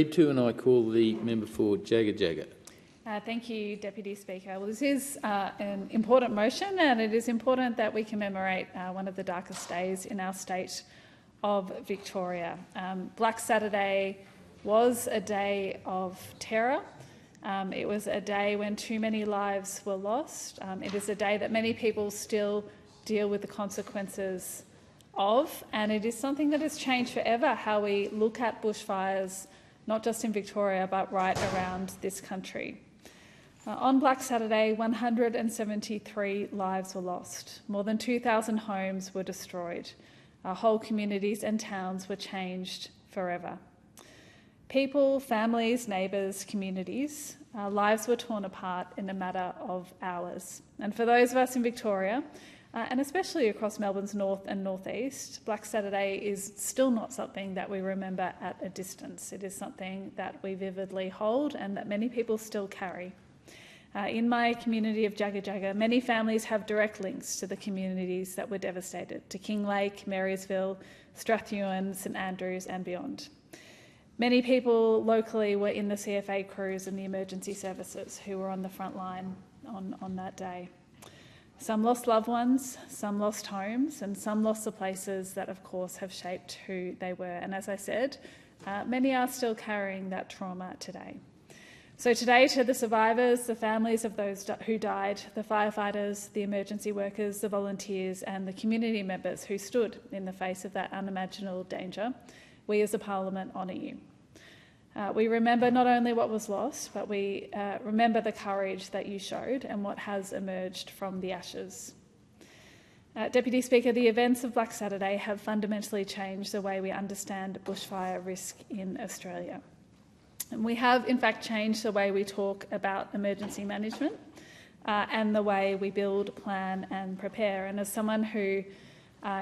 To and I call the member for Jagga Jagga. Thank you, Deputy Speaker. Well, this is an important motion, and it is important that we commemorate one of the darkest days in our state of Victoria. Black Saturday was a day of terror. It was a day when too many lives were lost. It is a day that many people still deal with the consequences of, and it is something that has changed forever how we look at bushfires, not just in Victoria, but right around this country. On Black Saturday, 173 lives were lost. More than 2,000 homes were destroyed. Whole communities and towns were changed forever. People, families, neighbours, communities, lives were torn apart in a matter of hours. And for those of us in Victoria, and especially across Melbourne's north and northeast, Black Saturday is still not something that we remember at a distance. It is something that we vividly hold and that many people still carry. In my community of Jagga Jagga, many families have direct links to the communities that were devastated, to Kinglake, Marysville, Strathewen, St Andrews and beyond. Many people locally were in the CFA crews and the emergency services who were on the front line on that day. Some lost loved ones, some lost homes, and some lost the places that, of course, have shaped who they were. And as I said, many are still carrying that trauma today. So today, to the survivors, the families of those who died, the firefighters, the emergency workers, the volunteers, and the community members who stood in the face of that unimaginable danger, we as a Parliament honour you. We remember not only what was lost, but we remember the courage that you showed and what has emerged from the ashes. Deputy Speaker, the events of Black Saturday have fundamentally changed the way we understand bushfire risk in Australia. And we have, in fact, changed the way we talk about emergency management and the way we build, plan and prepare. And as someone who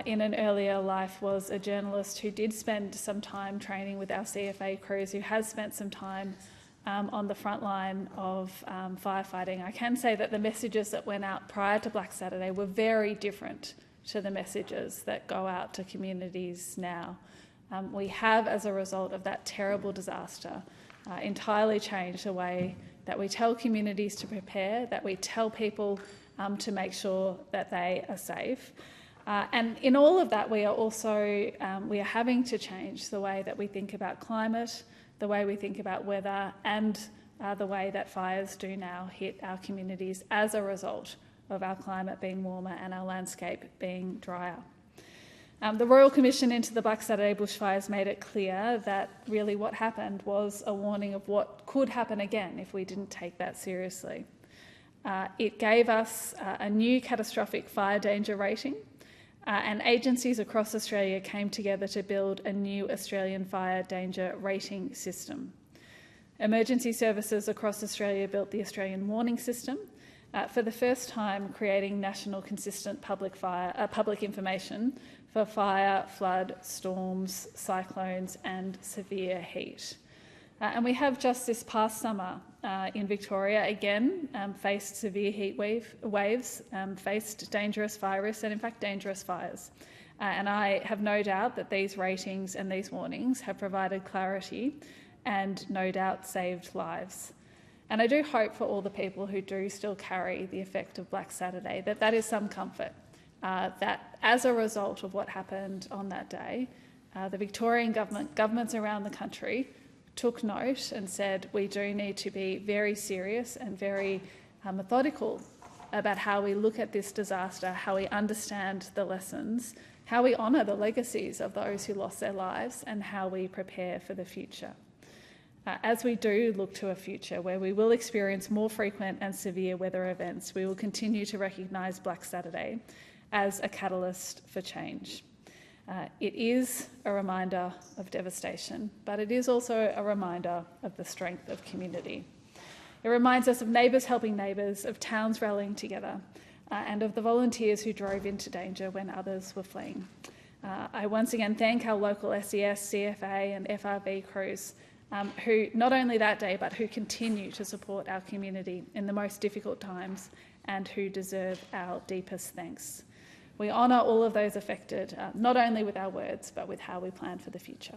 in an earlier life was a journalist who did spend some time training with our CFA crews, who has spent some time on the front line of firefighting, I can say that the messages that went out prior to Black Saturday were very different to the messages that go out to communities now. We have, as a result of that terrible disaster, entirely changed the way that we tell communities to prepare, that we tell people to make sure that they are safe. And in all of that, we are also we are having to change the way that we think about climate, the way we think about weather, and the way that fires do now hit our communities as a result of our climate being warmer and our landscape being drier. The Royal Commission into the Black Saturday bushfires made it clear that really what happened was a warning of what could happen again if we didn't take that seriously. It gave us a new catastrophic fire danger rating, and agencies across Australia came together to build a new Australian fire danger rating system. Emergency services across Australia built the Australian warning system, for the first time creating national consistent public information for fire, flood, storms, cyclones and severe heat. And we have just this past summer in Victoria again faced severe heat waves, faced dangerous fire risks and in fact dangerous fires. And I have no doubt that these ratings and these warnings have provided clarity and no doubt saved lives. And I do hope for all the people who do still carry the effect of Black Saturday that that is some comfort, that as a result of what happened on that day, the Victorian governments around the country took note and said we do need to be very serious and very methodical about how we look at this disaster, how we understand the lessons, how we honour the legacies of those who lost their lives and how we prepare for the future. As we do look to a future where we will experience more frequent and severe weather events, we will continue to recognise Black Saturday as a catalyst for change. It is a reminder of devastation, but it is also a reminder of the strength of community. It reminds us of neighbours helping neighbours, of towns rallying together, and of the volunteers who drove into danger when others were fleeing. I once again thank our local SES, CFA and FRB crews who not only that day but who continue to support our community in the most difficult times and who deserve our deepest thanks. We honour all of those affected, not only with our words but with how we plan for the future.